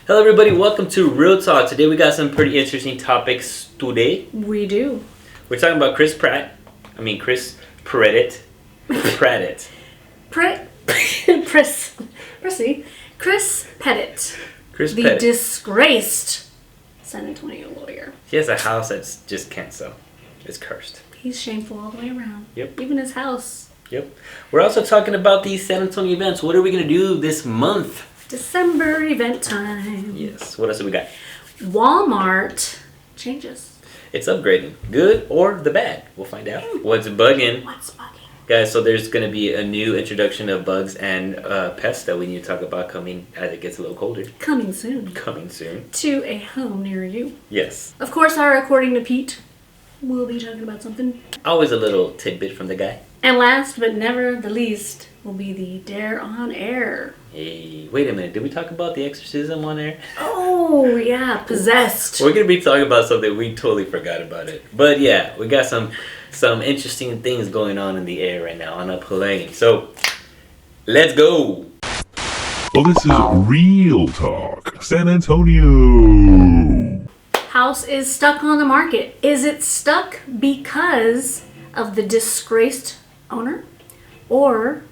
Hello everybody, welcome to Real Talk. Today we got some pretty interesting topics today. We do. We're talking about Chris Pettit. Chris Pettit. Chris the Pettit. Disgraced San Antonio lawyer. He has a house that's just can't sell. It's cursed. He's shameful all the way around. Yep. Even his house. Yep. We're also talking about these San Antonio events. What are we going to do this month? December event time. Yes. What else do we got? Walmart changes. It's upgrading. Good or the bad? We'll find out. What's bugging? What's bugging? Guys, so there's going to be a new introduction of bugs and pests that we need to talk about coming as it gets a little colder. Coming soon. Coming soon. To a home near you. Yes. Of course, our According to Pete, we'll be talking about something. Always a little tidbit from the guy. And last but never the least will be the Dare on Air. Hey, wait a minute. Did we talk about the exorcism on air? Oh, yeah. Possessed. We're going to be talking about something we totally forgot about it. But yeah, we got some interesting things going on in the air right now on a plane. So, let's go. Well, this is Real Talk, San Antonio. House is stuck on the market. Is it stuck because of the disgraced owner or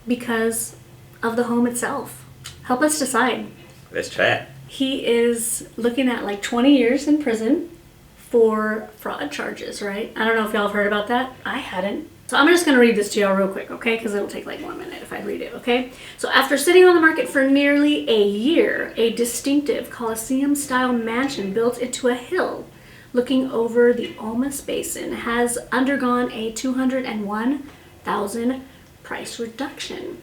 because of the home itself? Help us decide. Let's chat. He is looking at like 20 years in prison for fraud charges, right? I don't know if y'all have heard about that. I hadn't. So I'm just going to read this to y'all real quick, okay? Because it'll take like 1 minute if I read it, okay? So after sitting on the market for nearly a year, a distinctive Coliseum-style mansion built into a hill looking over the Olmus Basin has undergone a $201,000 price reduction.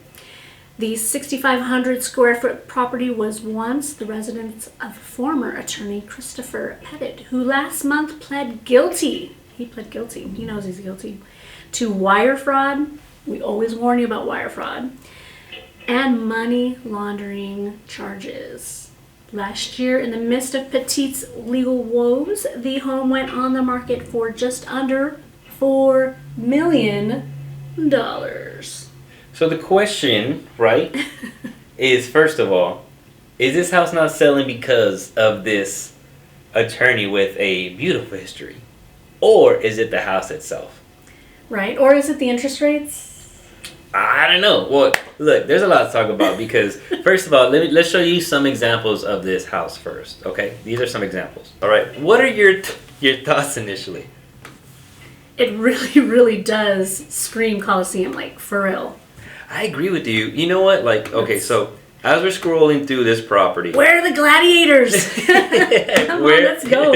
The 6,500 square foot property was once the residence of former attorney Christopher Pettit, who last month pled guilty. He pled guilty. He knows he's guilty. To wire fraud. We always warn you about wire fraud. And money laundering charges. Last year, in the midst of Pettit's legal woes, the home went on the market for just under $4 million. So the question, right, is first of all, is this house not selling because of this attorney with a beautiful history? Or is it the house itself? Right, or is it the interest rates? I don't know. Well, look, there's a lot to talk about because, first of all, let's show you some examples of this house first, okay? These are some examples. All right, what are your thoughts initially? It really, really does scream Coliseum, like, for real. I agree with you. You know what? Like, okay, so as we're scrolling through this property... Where are the gladiators? Come on, let's go.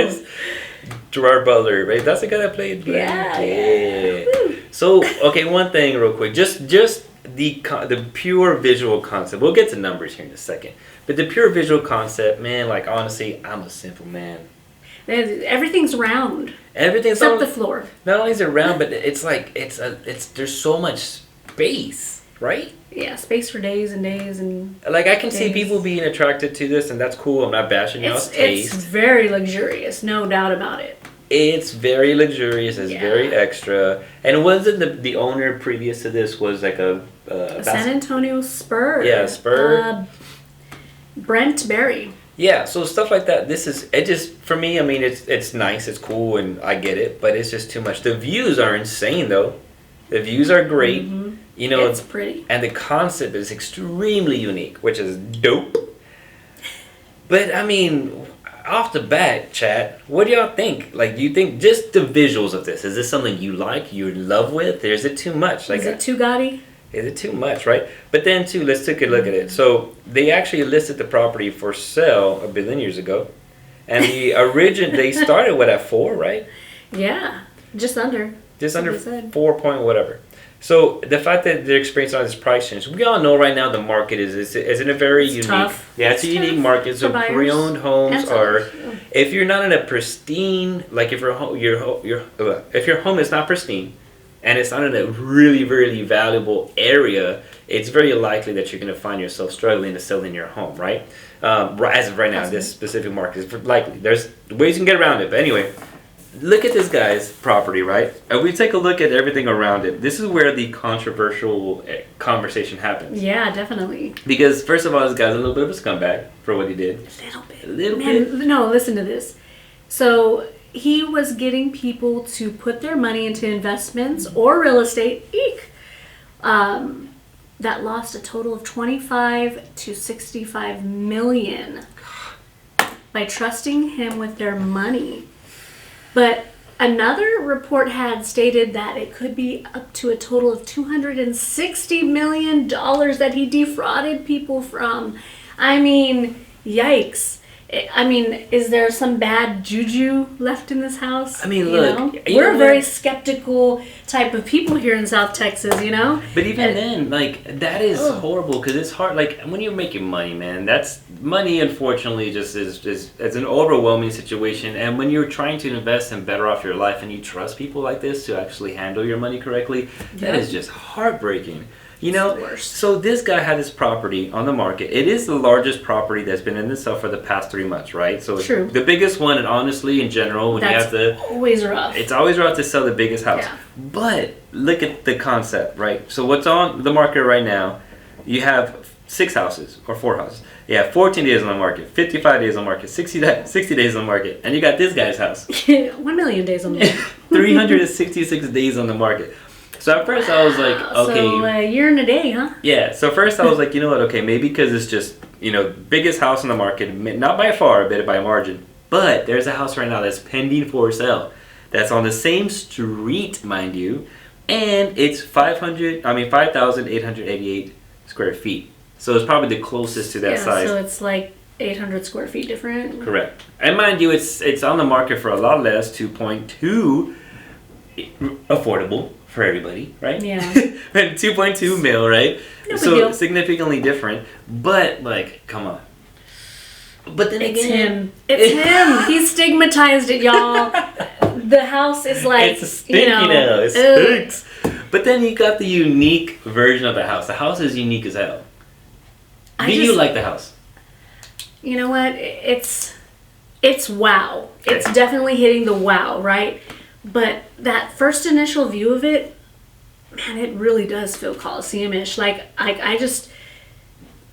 Gerard Butler, right? That's the guy that played. Yeah. So, okay, one thing real quick. Just the pure visual concept. We'll get to numbers here in a second. But the pure visual concept, man, like, honestly, I'm a simple man. Everything's round. Everything's except the floor. Not only is it round, but it's like, there's so much space, right? Yeah, space for days and days and like I can see people being attracted to this, and that's cool. I'm not bashing y'all's taste. It's very luxurious, no doubt about it. It's very luxurious. It's very extra. And wasn't the owner previous to this was like a San Antonio Spur? Yeah, Spur. Brent Berry. Yeah, so stuff like that. It just for me. I mean, it's nice, it's cool, and I get it, but it's just too much. The views are insane, though. The views are great. Mm-hmm. You know, it's pretty, and the concept is extremely unique, which is dope. But I mean, off the bat, chat, what do y'all think? Like, do you think just the visuals of this? Is this something you like, you're in love with, or is it too much? Like, is it too gaudy? Is it too much, right? But then, too, let's take a look at it. So, they actually listed the property for sale a billion years ago. And they started with at 4, right? Yeah, just under. Just under 4 point whatever. So, the fact that they're experiencing all this price change, we all know right now the market is in a very unique... Tough. Yeah, it's a unique market. So, pre-owned homes are... If you're not in a pristine... Like, if your home is not pristine, and it's not in a really, really valuable area, it's very likely that you're going to find yourself struggling to sell in your home, right? As of right now, this specific market is likely. There's ways you can get around it, but anyway, look at this guy's property, right? And we take a look at everything around it. This is where the controversial conversation happens. Yeah, definitely. Because first of all, this guy's a little bit of a scumbag for what he did. A little bit. No, listen to this. So he was getting people to put their money into investments or real estate. That lost a total of 25 to 65 million by trusting him with their money. But another report had stated that it could be up to a total of $260 million that he defrauded people from. I mean, yikes. I mean, is there some bad juju left in this house? I mean, look. You know? We're a very skeptical type of people here in South Texas, you know? But even then, like, that is horrible because it's hard. Like, when you're making money, man, that's money, unfortunately, just is it's an overwhelming situation. And when you're trying to invest and better off your life and you trust people like this to actually handle your money correctly, that is just heartbreaking. You know, so this guy had his property on the market. It is the largest property that's been in this for the past 3 months, right? So it's the biggest one, and honestly, in general, when that's you have always rough. It's always rough to sell the biggest house. Yeah. But look at the concept, right? So what's on the market right now? You have 6 houses or 4 houses. You have 14 days on the market, 55 days on the market, 60 days on the market, and you got this guy's house. 1 million days on the market. 366 days on the market. So at first I was like, okay. So a year and a day, huh? Yeah. So first I was like, you know what? Okay, maybe because it's just, you know, biggest house on the market, not by far, but by a margin. But there's a house right now that's pending for sale. That's on the same street, mind you, and it's 5,888 square feet. So it's probably the closest to that size. So it's like 800 square feet different. Correct. And mind you, it's on the market for a lot less, 2.2, affordable. For everybody, right? Yeah. And 2.2 mil, right? No so big deal. Significantly different, but like, come on. But then it's again, It's him. He stigmatized it, y'all. The house is like, it's stinky now. It stinks. But then you got the unique version of the house. The house is unique as hell. Do you like the house? You know what? It's wow. Okay. It's definitely hitting the wow, right? But that first initial view of it, man, it really does feel Coliseum-ish. Like, I just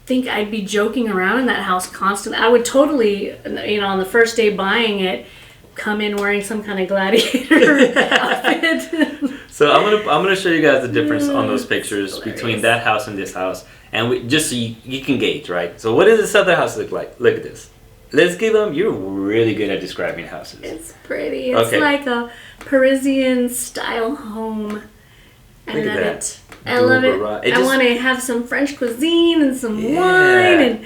think I'd be joking around in that house constantly. I would totally, you know, on the first day buying it, come in wearing some kind of gladiator outfit. So I'm gonna show you guys the difference on those pictures between that house and this house, and just so you can gauge, right? So what does this other house look like? Look at this. Let's give them. You're really good at describing houses. It's pretty. It's like a Parisian style home. I love it. I love it. I want to have some French cuisine and some wine and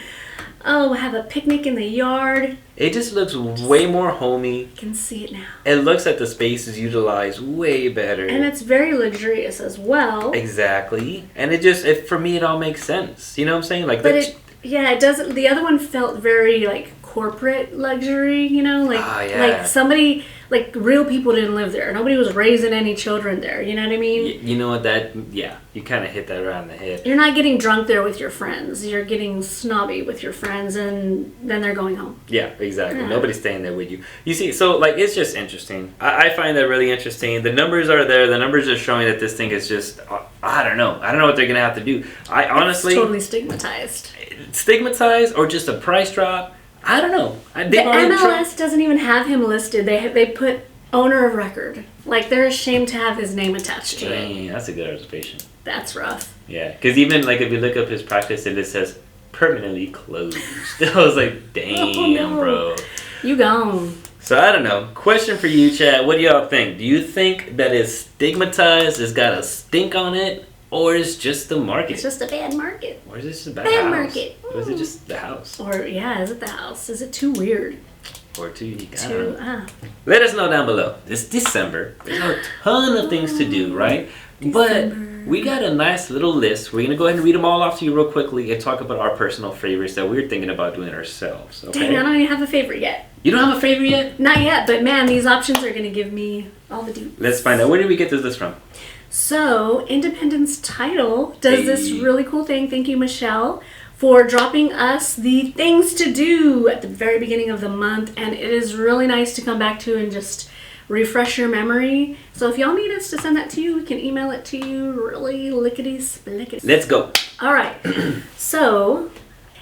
have a picnic in the yard. It just looks way more homey. I can see it now. It looks like the space is utilized way better. And it's very luxurious as well. Exactly. And for me, it all makes sense. You know what I'm saying? Like, it doesn't. The other one felt very like corporate luxury, you know, like somebody, like real people didn't live there. Nobody was raising any children there. You know what I mean? You know what you kind of hit that around the head. You're not getting drunk there with your friends. You're getting snobby with your friends, and then they're going home. Yeah, exactly. Yeah. Nobody's staying there with you. You see, so like it's just interesting. I find that really interesting. The numbers are there. The numbers are showing that this thing is just. I don't know. I don't know what they're gonna have to do. I honestly. It's totally stigmatized. Stigmatized or just a price drop. I don't know. The MLS doesn't even have him listed. They put owner of record. Like, they're ashamed to have his name attached to it. That's a good observation. That's rough. Yeah, because even, like, if you look up his practice, it says permanently closed. I was like, damn, bro. You gone. So, I don't know. Question for you, Chad. What do y'all think? Do you think that it's stigmatized, it's got a stink on it? Or is just the market? It's just a bad market. Or is it just a bad house? Market. Or is it just the house? Or, is it the house? Is it too weird? Or too unique? I don't know. Let us know down below. It's December. There's a ton of things to do, right? But we got a nice little list. We're going to go ahead and read them all off to you real quickly and talk about our personal favorites that we're thinking about doing ourselves. Okay? Dang, I don't even have a favorite yet. You don't have a favorite yet? Not yet, but man, these options are going to give me all the deets. Let's find out. Where did we get this list from? So, Independence Title does this really cool thing. Thank you, Michelle, for dropping us the things to do at the very beginning of the month. And it is really nice to come back to and just refresh your memory. So if y'all need us to send that to you, we can email it to you really lickety-splickety. Let's go. All right. So,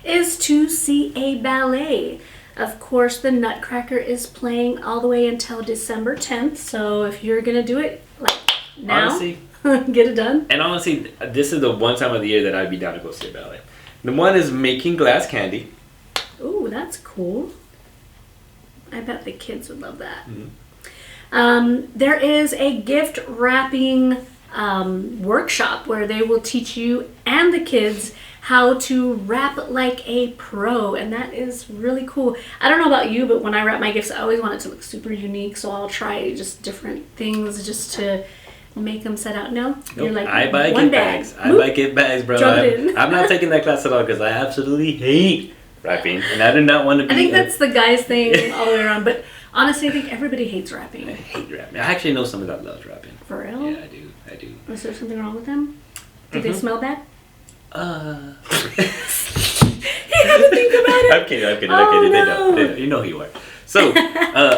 is to see a ballet. Of course, the Nutcracker is playing all the way until December 10th. So if you're going to do it like now, Honestly, get it done. And honestly, this is the one time of the year that I'd be down to go see a ballet. The one is making glass candy. Ooh, that's cool. I bet the kids would love that. There is a gift wrapping workshop where they will teach you and the kids how to wrap like a pro, and that is really cool. I don't know about you, but when I wrap my gifts, I always want it to look super unique, so I'll try just different things just to make them set out. No? Nope. You're like, I buy one gift bag. bags. I buy gift bags, bro. I'm not taking that class at all because I absolutely hate wrapping, and I do not want to be... I think that's the guy's thing all the way around, but honestly, I think everybody hates wrapping. I hate wrapping. I actually know somebody that loves wrapping. For real? Yeah, I do. Is there something wrong with them? Do they smell bad? You have to think about it. I'm kidding. Oh, They no. don't. You know who you are. So,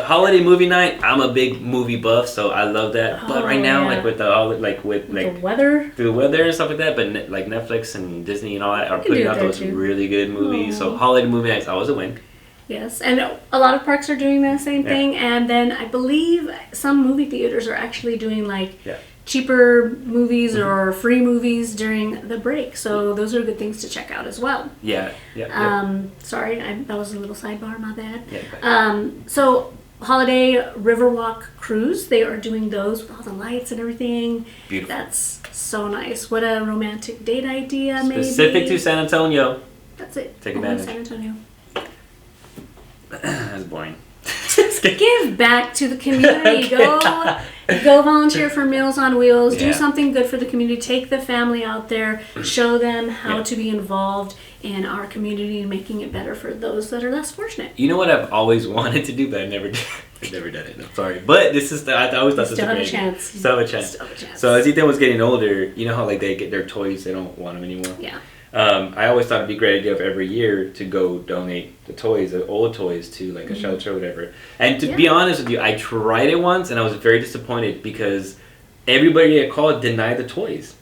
holiday movie night. I'm a big movie buff, so I love that. But right now, yeah. with the weather, the weather and stuff like that, but like Netflix and Disney and all that are can putting do it out there, those too. really good movies. Aw. So holiday movie nights always a win. yes, and a lot of parks are doing the same Yeah. thing. And then I believe some movie theaters are actually doing like Yeah. cheaper movies or free movies during the break. So those are good things to check out as well. Yeah. Sorry, that was a little sidebar. My bad. Yeah. So holiday Riverwalk cruise, they are doing those with all the lights and everything. Beautiful. That's so nice. What a romantic date idea, maybe. Specific to San Antonio. That's it. Take Only advantage. San Antonio. That's boring. Give back to the community. Go volunteer for Meals on Wheels. Yeah. Do something good for the community. Take the family out there. Show them how Yeah. to be involved in our community and making it better for those that are less fortunate. You know what I've always wanted to do, but I've never done it. I'm sorry, but this is I always thought this was Still have a great. chance. Still have a chance. Still have a chance. So as Ethan was getting older, you know how like they get their toys, they don't want them anymore. Yeah. I always thought it'd be a great idea of every year to go donate the toys, the old toys, to like a shelter or whatever. And to be honest with you, I tried it once and I was very disappointed because everybody I called denied the toys.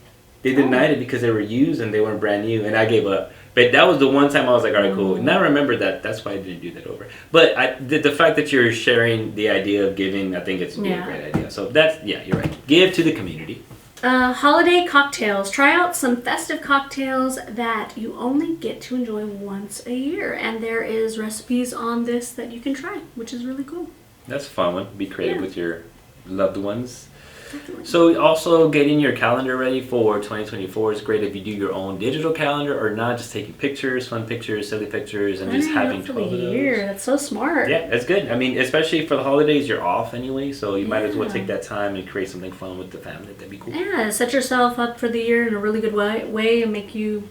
They denied it because they were used and they weren't brand new, and I gave up. But that was the one time I was like, all right, cool. And I remember that. That's why I didn't do that over. But the fact that you're sharing the idea of giving, I think it's a great idea. So you're right. Give to the community. Holiday cocktails. Try out some festive cocktails that you only get to enjoy once a year. And there is recipes on this that you can try, which is really cool. That's a fun one. Be creative with your loved ones. Definitely. So also getting your calendar ready for 2024 is great if you do your own digital calendar or not, just taking pictures, fun pictures, silly pictures, and just having for 12 the of those. year. That's so smart. Yeah, that's good. I mean, especially for the holidays, you're off anyway, so you might as well take that time and create something fun with the family. That'd be cool. Yeah, set yourself up for the year in a really good way and make you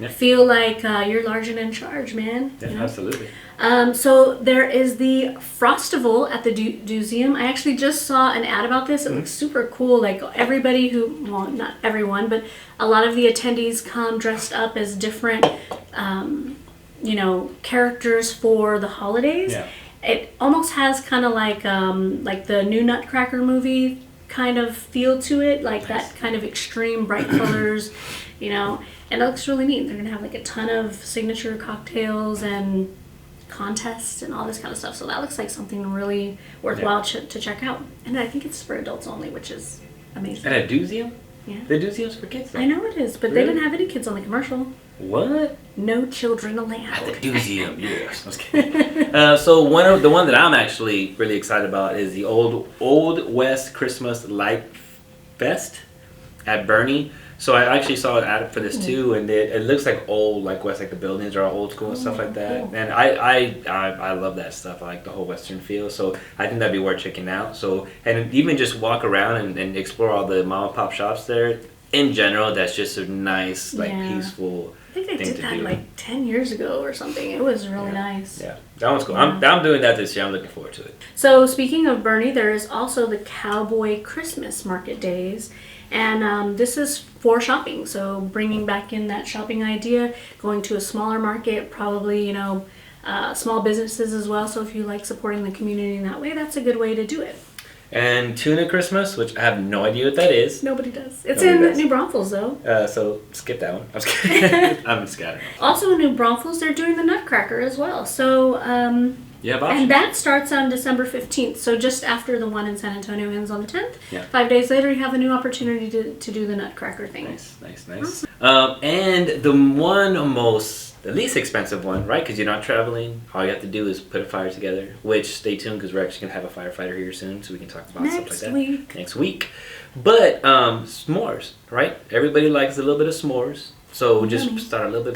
feel like you're large and in charge, man. Yeah, you know? absolutely. So there is the Frostival at the Museum. I actually just saw an ad about this. It looks super cool. Like everybody well, not everyone, but a lot of the attendees come dressed up as different, characters for the holidays. Yeah. It almost has kind of like the new Nutcracker movie kind of feel to it, like that kind of extreme bright colors, and it looks really neat. They're gonna have like a ton of signature cocktails and contests and all this kind of stuff, so that looks like something really worthwhile to check out. And I think it's for adults only, which is amazing. At a museum? Yeah, The museum's for kids though. I know it is, but they didn't have any kids on the commercial. What? No children allowed. At the museum, yes. I was kidding. So the one that I'm actually really excited about is the Old West Christmas Light Fest at Bernie. So I actually saw an ad for this too, and it looks like old, like West, like the buildings are all old school and stuff like that. Cool. And I love that stuff. I like the whole Western feel. So I think that'd be worth checking out. So and even just walk around and explore all the mom and pop shops there. In general, that's just a nice, peaceful. I think I did that like 10 years ago or something. It was really nice. Yeah, that one's cool. I'm doing that this year. I'm looking forward to it. So speaking of Bernie, there is also the Cowboy Christmas Market Days. And this is for shopping. So bringing back in that shopping idea, going to a smaller market, probably, small businesses as well. So if you like supporting the community in that way, that's a good way to do it. Mm-hmm. And Tuna Christmas, which I have no idea what that is. Nobody does. It's in New Braunfels, though. So skip that one. I'm just kidding. I'm just kidding. Also in New Braunfels, they're doing the Nutcracker as well. So, you have options. and that starts on December 15th. So just after the one in San Antonio ends on the 10th. Yeah. 5 days later, you have a new opportunity to do the Nutcracker thing. Nice. Awesome. And the least expensive one, right? Because you're not traveling. All you have to do is put a fire together. Which, stay tuned, because we're actually going to have a firefighter here soon, so we can talk about stuff like that. Next week. But s'mores, right? Everybody likes a little bit of s'mores. So just start a little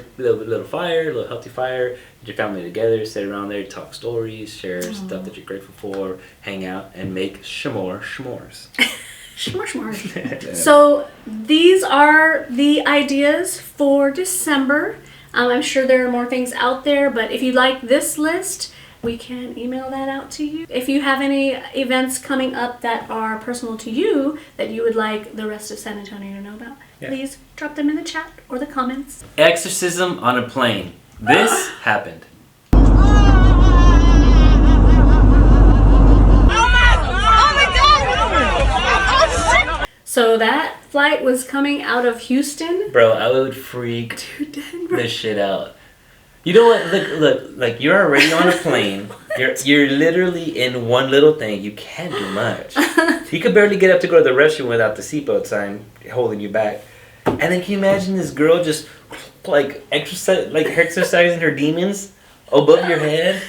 fire, a little healthy fire. Get your family together, sit around there, talk stories, share stuff that you're grateful for, hang out, and make s'mores. S'mores. So these are the ideas for December. I'm sure there are more things out there, but if you like this list, we can email that out to you. If you have any events coming up that are personal to you that you would like the rest of San Antonio to know about, please drop them in the chat or the comments. Exorcism on a plane. This happened. So that flight was coming out of Houston. Bro, I would freak this shit out. You know what? Look. Like, you're already on a plane. You're literally in one little thing. You can't do much. You could barely get up to go to the restroom without the seatbelt sign holding you back. And then can you imagine this girl just exercising her demons above your head?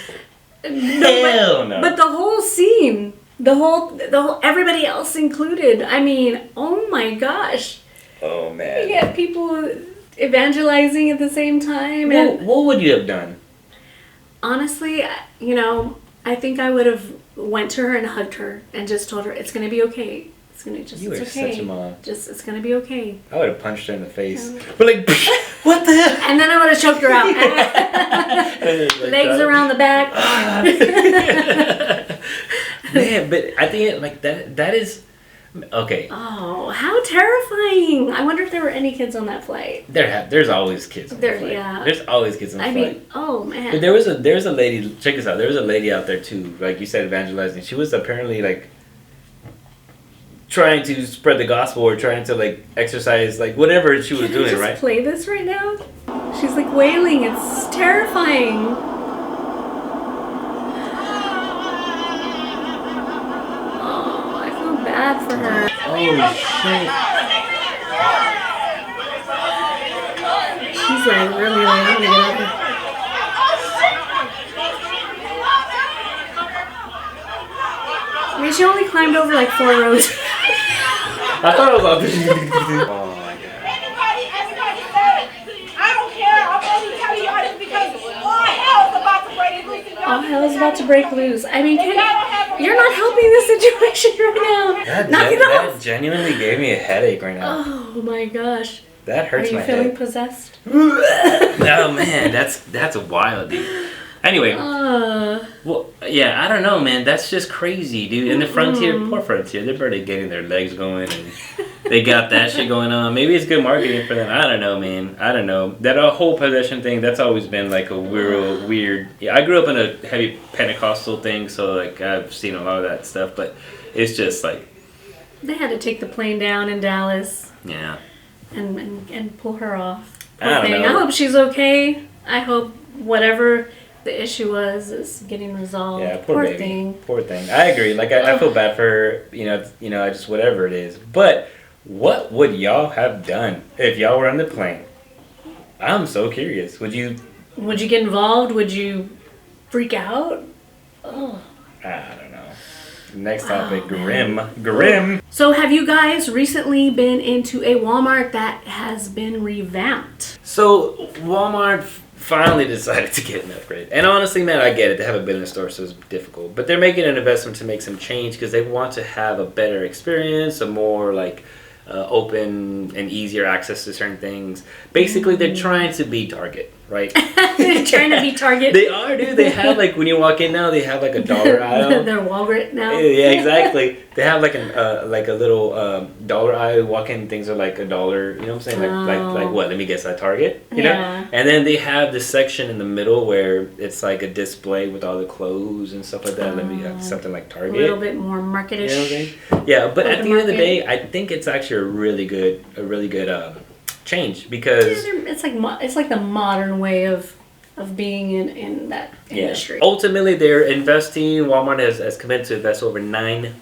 Hell no. But the whole scene. The whole, everybody else included. I mean, oh my gosh. Oh man. You get people evangelizing at the same time. What would you have done? Honestly, I think I would have went to her and hugged her and just told her it's gonna be okay. It's okay. Such a mom. It's gonna be okay. I would have punched her in the face. But like, what the hell? And then I would have choked her out. Legs around the back. Man, but I think that is okay. Oh, how terrifying! I wonder if there were any kids on that flight. There's always kids on the flight. Yeah. There's always kids on the flight. I mean, oh man. But there's a lady. Check this out. There was a lady out there too. Like you said, evangelizing. She was apparently like trying to spread the gospel or trying to like exercise, like whatever she was doing. Right. Play this right now. She's like wailing. It's terrifying. Bad for her. Oh shit. She's like really like, I'm gonna get out of here. I mean, she only climbed over like 4 rows. I thought it was all this. Oh my god. I don't care. I'm only telling you all this because all hell's about to break loose. All hell's about to break loose. I mean, you're not helping the situation right now. That genuinely gave me a headache right now. Oh my gosh. That hurts my head. Are you feeling possessed? Oh man, that's a wild, dude. Anyway, well, yeah, I don't know, man. That's just crazy, dude. And the Frontier, poor Frontier, they're barely getting their legs going, and they got that shit going on. Maybe it's good marketing for them. I don't know, man. I don't know. That whole possession thing, that's always been like a weird. Yeah, I grew up in a heavy Pentecostal thing, so like I've seen a lot of that stuff, but it's just like they had to take the plane down in Dallas. Yeah. And pull her off. I don't know. I hope she's okay. I hope whatever the issue was is getting resolved. Yeah, poor baby. Poor thing. I agree. Like I feel bad for her. I just whatever it is. But what would y'all have done if y'all were on the plane? I'm so curious. Would you get involved? Would you freak out? Oh. I don't know. Next topic, grim. So have you guys recently been into a Walmart that has been revamped? So Walmart finally decided to get an upgrade. And honestly, man, I get it. They haven't been in a store, so it's difficult. But they're making an investment to make some change because they want to have a better experience, a more like open and easier access to certain things. Basically, they're trying to be Target. right? They're trying to be Target. They are, dude. They have like when you walk in now, they have like a dollar aisle. They're Walgreens now. Yeah, exactly. They have like a little dollar aisle. Walk-in things are like $1. You know what I'm saying? Like what? Let me guess. At Target. You know. And then they have this section in the middle where it's like a display with all the clothes and stuff like that. Let me something like Target. A little bit more marketish. You know what I'm saying? Yeah, but at the end of the day, I think it's actually a really good change because it's like the modern way of being in that industry. Ultimately, they're investing. Walmart has committed to invest over $9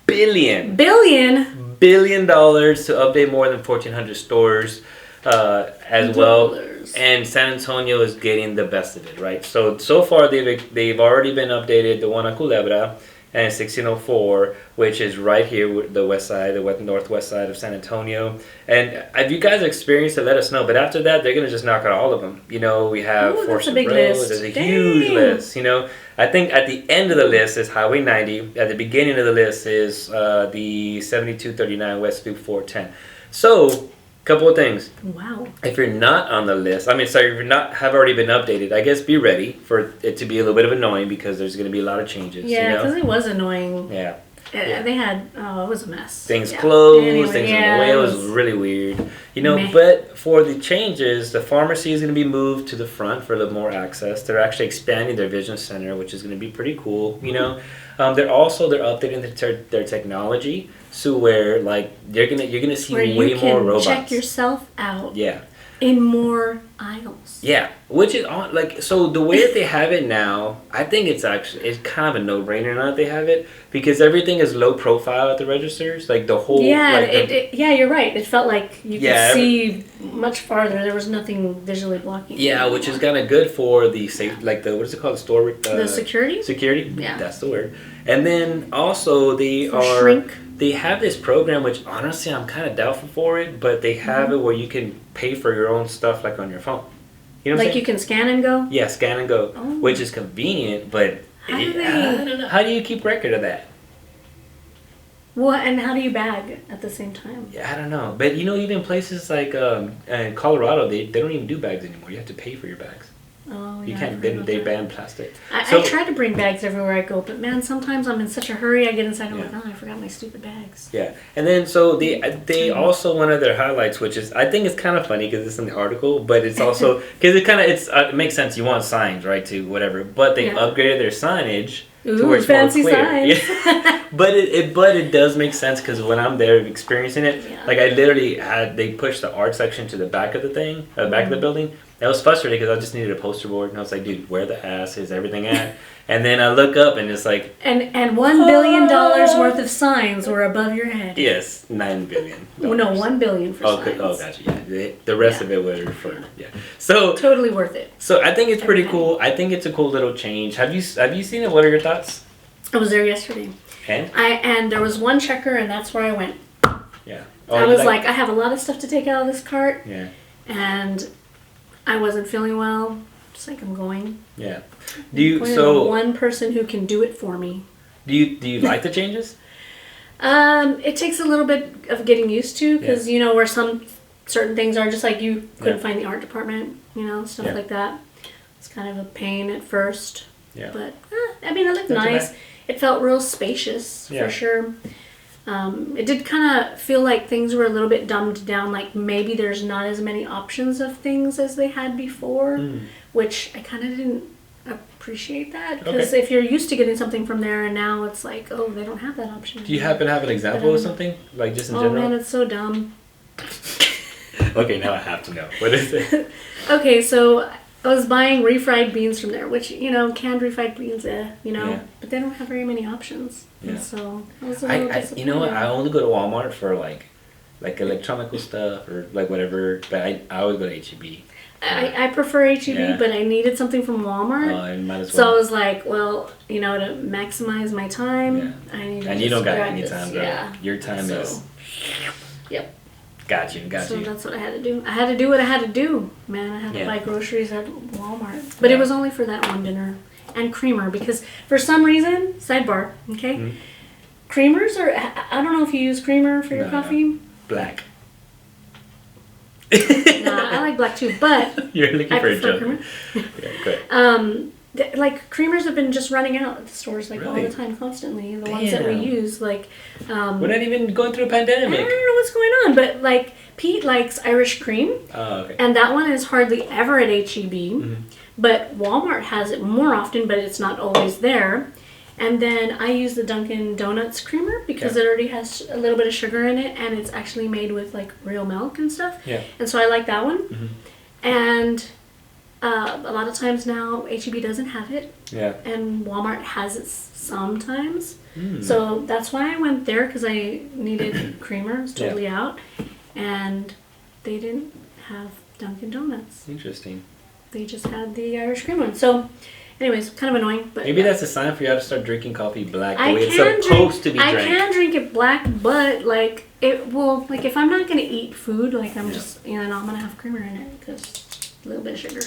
billion to update more than 1,400 stores as well. And San Antonio is getting the best of it, right? So far they've already been updated. The one on Culebra and 1604, which is right here, the west side, the northwest side of San Antonio. And if you guys experienced it, let us know. But after that, they're going to just knock out all of them. You know, we have Forest Road. There's a huge list, you know. I think at the end of the list is Highway 90. At the beginning of the list is the 7239 West Loop 410. So, couple of things. Wow. If you're not on the list, if you're not have already been updated, I guess be ready for it to be a little bit of annoying because there's going to be a lot of changes. Yeah, because it was annoying. Yeah. They had, it was a mess. Things closed, things in the way. It was really weird. You know, but for the changes, the pharmacy is going to be moved to the front for a little more access. They're actually expanding their vision center, which is going to be pretty cool. You know, they're updating their technology. So where like you're gonna see way more robots. Check yourself out. Yeah. In more aisles. Yeah, which is on so the way that they have it now, I think it's kind of a no-brainer now that they have it because everything is low profile at the registers, like the whole. Yeah, you're right. It felt like you could see much farther. There was nothing visually blocking. Yeah, which is kind of good for the safe, like the what is it called, store? The security. Security. Yeah, that's the word. And then also shrink. They have this program, which honestly I'm kind of doubtful for it, but they have it where you can pay for your own stuff, like on your phone. You know what I'm saying? You can scan and go? Yeah, scan and go, which is convenient, but I don't know. How do you keep record of that? Well, and how do you bag at the same time? Yeah, I don't know. But, you know, even places like in Colorado, they don't even do bags anymore. You have to pay for your bags. Oh, yeah. You can't. They ban plastic. I try to bring bags everywhere I go, but man, sometimes I'm in such a hurry. I get inside and I'm like, I forgot my stupid bags. Yeah, and then so they also one of their highlights, which is I think it's kind of funny because it's in the article, but it's also because it makes sense. You want signs, right? To whatever, but they upgraded their signage. To where it's fancy more clear. Signs. Yeah. but it does make sense because when I'm there experiencing it, like I literally they pushed the art section to the back of the thing, back of the building. That was frustrating because I just needed a poster board, and I was like, dude, where the ass is everything at? And then I look up, and it's like... And $1 billion worth of signs were above your head. Yes, $9 billion. No, $1 billion for signs. Oh, gotcha, yeah. The rest of it were for... Yeah. So... Totally worth it. So I think it's pretty cool. I think it's a cool little change. Have you seen it? What are your thoughts? I was there yesterday. And there was one checker, and that's where I went. Yeah. I was like, I have a lot of stuff to take out of this cart. Yeah. And... I wasn't feeling well. Just like I'm going. Yeah. One person who can do it for me. Do you like the changes? It takes a little bit of getting used to because you know where some certain things are just like you couldn't find the art department, you know, stuff like that. It's kind of a pain at first. Yeah. But I mean, it looked nice. It felt real spacious for sure. It did kind of feel like things were a little bit dumbed down, like maybe there's not as many options of things as they had before, which I kind of didn't appreciate that, because if you're used to getting something from there and now it's like, oh, they don't have that option. Do you happen to have an example of something, like just in general? Oh man, it's so dumb. Okay, now I have to know. What is it? Okay, so I was buying refried beans from there, which, you know, canned refried beans, but they don't have very many options. Yeah. And so I was a little disappointed. You know what? I only go to Walmart for like electronic stuff or like whatever, but I always go to H-E-B. I prefer H-E-B, but I needed something from Walmart. Oh, and might as well. So I was like, well, you know, to maximize my time, I need to. And you don't got any time, bro. Yeah. Your time is. Yep. Got you. So that's what I had to do. I had to do what I had to do, man. I had to buy groceries at Walmart. But it was only for that one dinner. And creamer, because for some reason, sidebar, okay? Mm-hmm. Creamers are, I don't know if you use creamer for your coffee. Black. Nah, I like black too, but You're looking I for a prefer joke. creamer. Yeah, good. Like creamers have been just running out at the stores like all Really? the time, constantly. The ones that we Damn. use, like We're not even going through a I pandemic. don't know what's going on, but like Pete likes Irish cream, Oh, okay. and that one is hardly ever at HEB. Mm-hmm. But Walmart has it more often, but it's not always there. And then I use the Dunkin' Donuts creamer because Yeah. it already has a little bit of sugar in it, and it's actually made with like real milk and stuff. Yeah. And so I like that one. Mm-hmm. And a lot of times now HEB doesn't have it, Yeah. and Walmart has it sometimes. Mm. So that's why I went there, because I needed creamer. It's totally out. And they didn't have Dunkin' Donuts. Interesting. They just had the Irish cream one. So, anyways, kind of annoying. But Maybe that's a sign for you to start drinking coffee black the I way it's can supposed to be I drank. can drink it black, but like it will, like if I'm not gonna eat food, like I'm just, you know, I'm gonna have creamer in it because a little bit of sugar.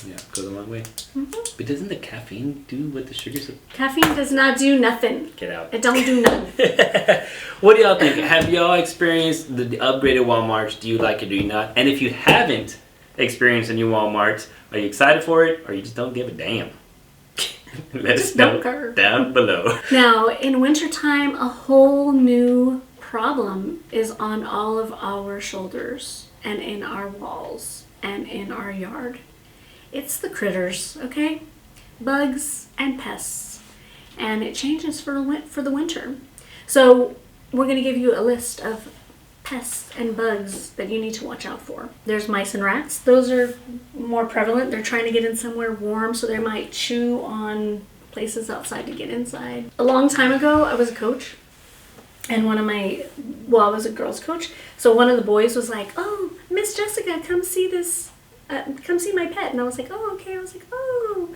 Yeah, goes a long way. Mm-hmm. But doesn't the caffeine do what the sugar said? Caffeine does not do nothing. Get out. It don't do nothing. What do y'all think? Have y'all experienced the upgraded Walmarts? Do you like it or do you not? And if you haven't experienced a new Walmart, are you excited for it or you just don't give a damn? Let us know down below. Now, in wintertime, a whole new problem is on all of our shoulders and in our walls and in our yard. It's the critters, okay? Bugs and pests. And it changes for the winter. So we're going to give you a list of pests and bugs that you need to watch out for. There's mice and rats. Those are more prevalent. They're trying to get in somewhere warm, so they might chew on places outside to get inside. A long time ago, I was a coach. And I was a girls coach. So one of the boys was like, "Oh, Miss Jessica, come see this. Come see my pet." And I was like, "Oh, okay." I was like, "Oh."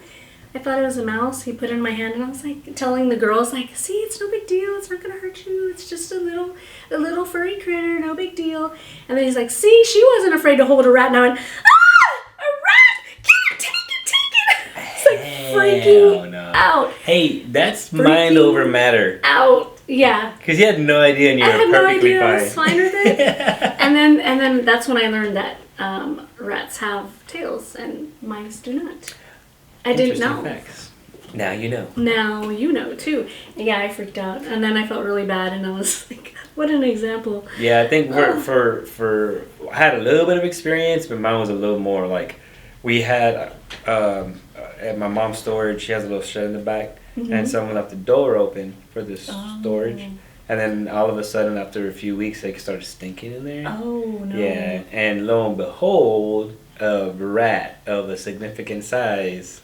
I thought it was a mouse. He put it in my hand, and I was like telling the girls, like, "See, it's no big deal. It's not gonna hurt you. It's just a little furry critter. No big deal." And then he's like, "See, she wasn't afraid to hold a rat." Now, and a rat! Get it! Take it! It's like freaking out. Hey, that's mind over matter. Out. Yeah. Because you had no idea and you I were had no perfectly idea. fine. I was fine with it. and then that's when I learned that rats have tails and mice do not. I didn't know. Facts. Now you know. Now you know too. Yeah, I freaked out, and then I felt really bad, and I was like, "What an example." Yeah, I think for I had a little bit of experience, but mine was a little more like we had at my mom's storage. She has a little shed in the back, and someone left the door open for this storage, and then all of a sudden, after a few weeks, they started stinking in there. Oh no. Yeah, and lo and behold, a rat of a significant size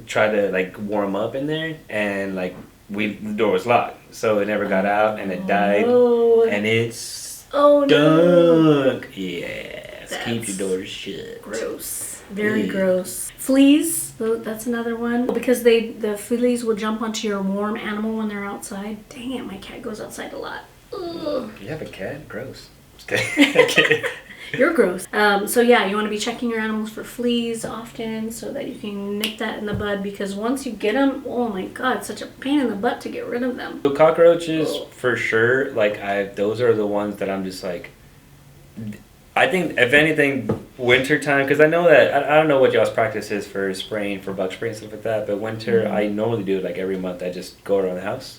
tried to like warm up in there, and like the door was locked, so it never got out, and it died, and it's no. stunk. Yes, That's keep your doors shut. Gross. Very gross. Fleas. That's another one because the fleas will jump onto your warm animal when they're outside. Dang it, my cat goes outside a lot. Ugh. You have a cat? Gross. Just kidding. You're gross. So yeah, you want to be checking your animals for fleas often so that you can nip that in the bud, because once you get them, oh my god, it's such a pain in the butt to get rid of them. So cockroaches, for sure, like those are the ones that I'm just like, I think if anything, wintertime, because I know that, I don't know what y'all's practice is for spraying, for bug spray and stuff like that, but winter, I normally do it like every month. I just go around the house.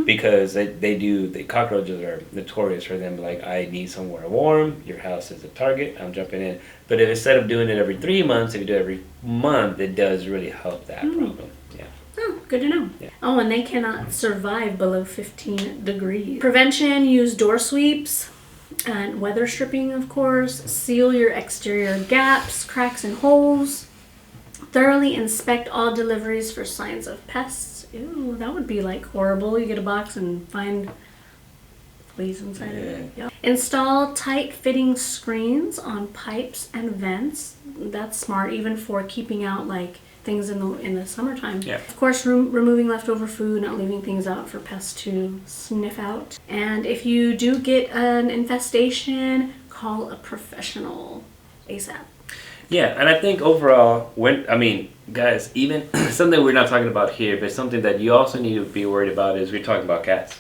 Because the cockroaches are notorious for them. Like, I need somewhere warm. Your house is a target. I'm jumping in. But if instead of doing it every 3 months, if you do it every month, it does really help that problem. Yeah. Oh, good to know. Yeah. Oh, and they cannot survive below 15 degrees. Prevention: use door sweeps and weather stripping, of course. Seal your exterior gaps, cracks, and holes. Thoroughly inspect all deliveries for signs of pests. Ew, that would be like horrible. You get a box and find fleas inside of it. Yep. Install tight fitting screens on pipes and vents. That's smart, even for keeping out like things in the summertime. Yeah. Of course, removing leftover food, not leaving things out for pests to sniff out. And if you do get an infestation, call a professional ASAP. Yeah, and I think overall, guys, even something we're not talking about here, but something that you also need to be worried about is we're talking about cats.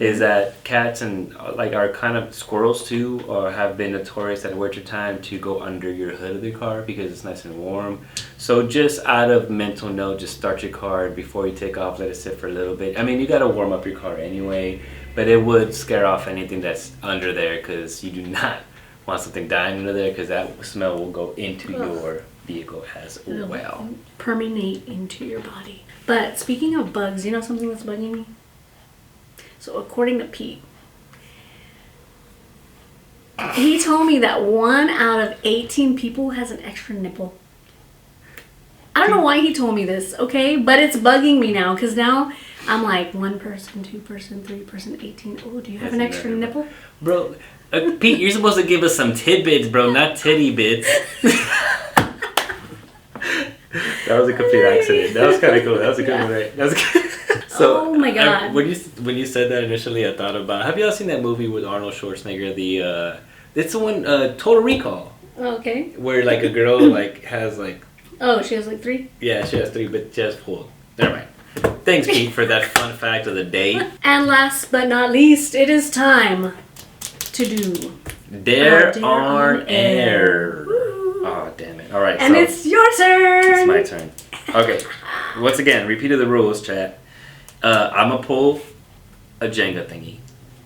is that cats and like are kind of squirrels too, or have been notorious at winter time to go under your hood of the car because it's nice and warm. So just out of mental note, just start your car before you take off. Let it sit for a little bit. I mean, you gotta warm up your car anyway, but it would scare off anything that's under there because you do not want something dying under there because that smell will go into your vehicle as well. Permeate into your body. But speaking of bugs, you know something that's bugging me? So according to Pete, he told me that 1 out of 18 people has an extra nipple. I don't know why he told me this, okay? But it's bugging me now because now I'm like 1 person, 2 person, 3 person, 18. Oh, do you have an extra nipple? Bro, Pete, you're supposed to give us some tidbits, bro, not titty bits. That was a complete accident. That was kind of cool. That was a good one, right? That was good. So, oh my god! When you said that initially, I thought about. Have y'all seen that movie with Arnold Schwarzenegger? It's the one Total Recall. Oh, okay. Where like a girl like has like. Oh, she has like 3. Yeah, she has 3, but she has 4. Never mind. Thanks, Pete, for that fun fact of the day. And last but not least, it is time to do Dare on Air. Oh, damn it. All right. And so it's your turn. It's my turn. Okay. Once again, repeat of the rules, chat. I'm going to pull a Jenga thingy.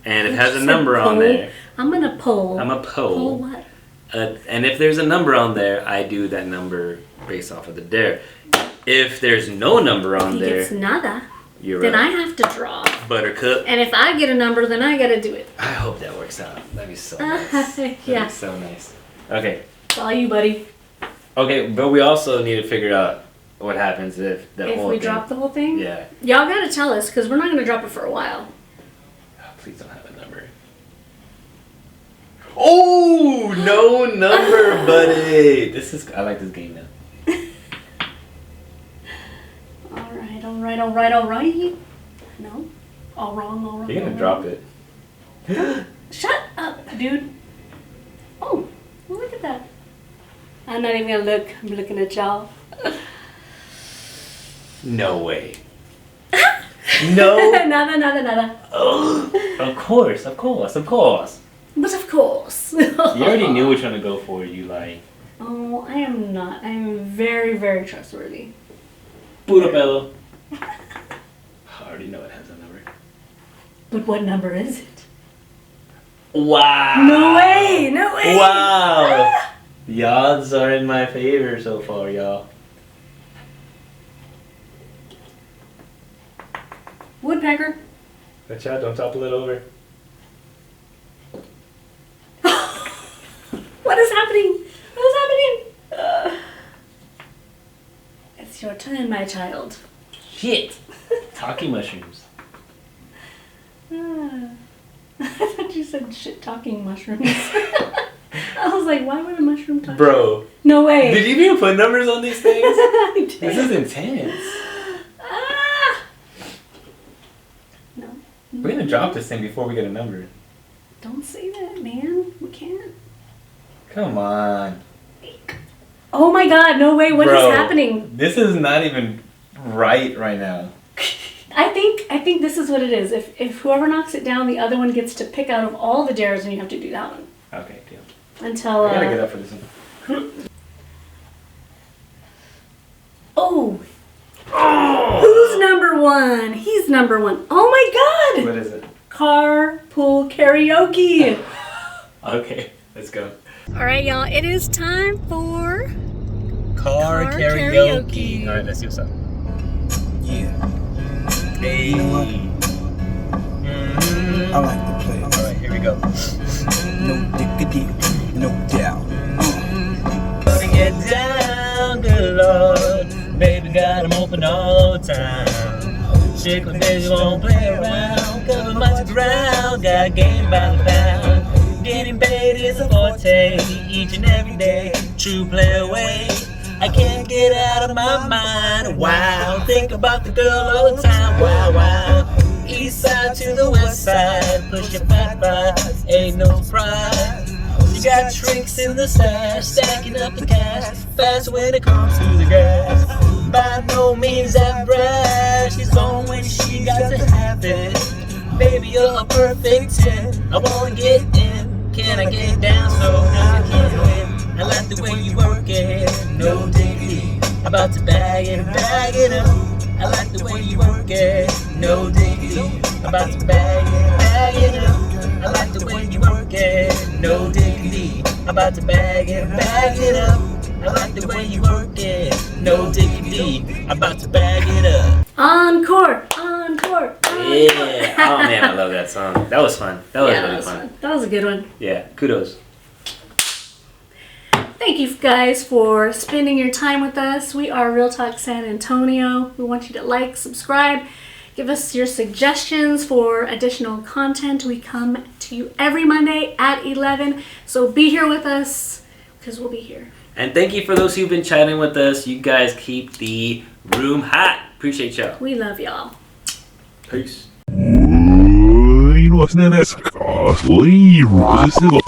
And it has a number on there. I'm going to pull. I'm going to pull. Pull what? And if there's a number on there, I do that number based off of the dare. If there's no number on there. If it's nada. You're then right. I have to draw. Buttercup. And if I get a number, then I got to do it. I hope that works out. That'd be so nice. That'd be so nice. Okay. It's all you, buddy. Okay, but we also need to figure out what happens if we drop the whole thing? Yeah. Y'all got to tell us, because we're not going to drop it for a while. Oh, please don't have a number. Oh, no number, buddy. I like this game now. All right. No? All wrong. You're going to drop it. Shut up, dude. Oh, well, look at that. I'm not even going to look. I'm looking at y'all. No way. No. Nada. Oh, of course. But of course. You already knew which one to go for, you like. Oh, I am not. I am very, very trustworthy. Purapello. I already know it has a number. But what number is it? Wow. No way. Wow. The odds are in my favor so far, y'all. Woodpecker. Watch out, don't topple it over. What is happening? It's your turn, my child. Shit. Talking mushrooms. I thought you said shit-talking mushrooms. I was like, why would a mushroom talk? Bro. No way. Did you even put numbers on these things? I did. This is intense. No. We're gonna drop this thing before we get a number. Don't say that, man. We can't. Come on. Oh my god, no way. What is happening? This is not even right now. I think this is what it is. If whoever knocks it down, the other one gets to pick out of all the dares, and you have to do that one. Okay, deal. Until I gotta get up for this one. Oh. Who's number 1? He's number 1. Oh my god! What is it? Carpool karaoke. Okay, let's go. Alright, y'all. It is time for Car karaoke. Alright, let's do something. Yeah. Hey. You know what? I like to play. Alright, here we go. No diggity, no doubt. Putting it down, good lord. Baby got 'em open all the time. Shake my days, won't play around. Cover much ground, got game by the pound. Getting paid is a forte, each and every day. True play away. I can't get out of my mind. Wow, think about the girl all the time. Wow. East side to the west side, push your fat fries, ain't no surprise. She got tricks in the stash, stacking up the cash, fast when it comes to the gas. By no means that brash, she's gone when she got to have it. Baby, you're a perfect 10. I wanna get in. Can I get down so I can win? I like the way you work it. No diggity. About to bag it up. I like the way you work it. No diggity. About to bag it up. I like the way you work it. No diggity. About to bag it up. I like the way you work it. No diggity. About to bag it up. Encore, encore, encore. Yeah. Oh man, I love that song. That was fun. That was really fun. That was a good one. Yeah. Kudos. Thank you guys for spending your time with us. We are Real Talk San Antonio. We want you to like, subscribe, give us your suggestions for additional content. We come to you every Monday at 11. So be here with us because we'll be here. And thank you for those who've been chatting with us. You guys keep the room hot. Appreciate y'all. We love y'all. Peace. いのはですね、少し、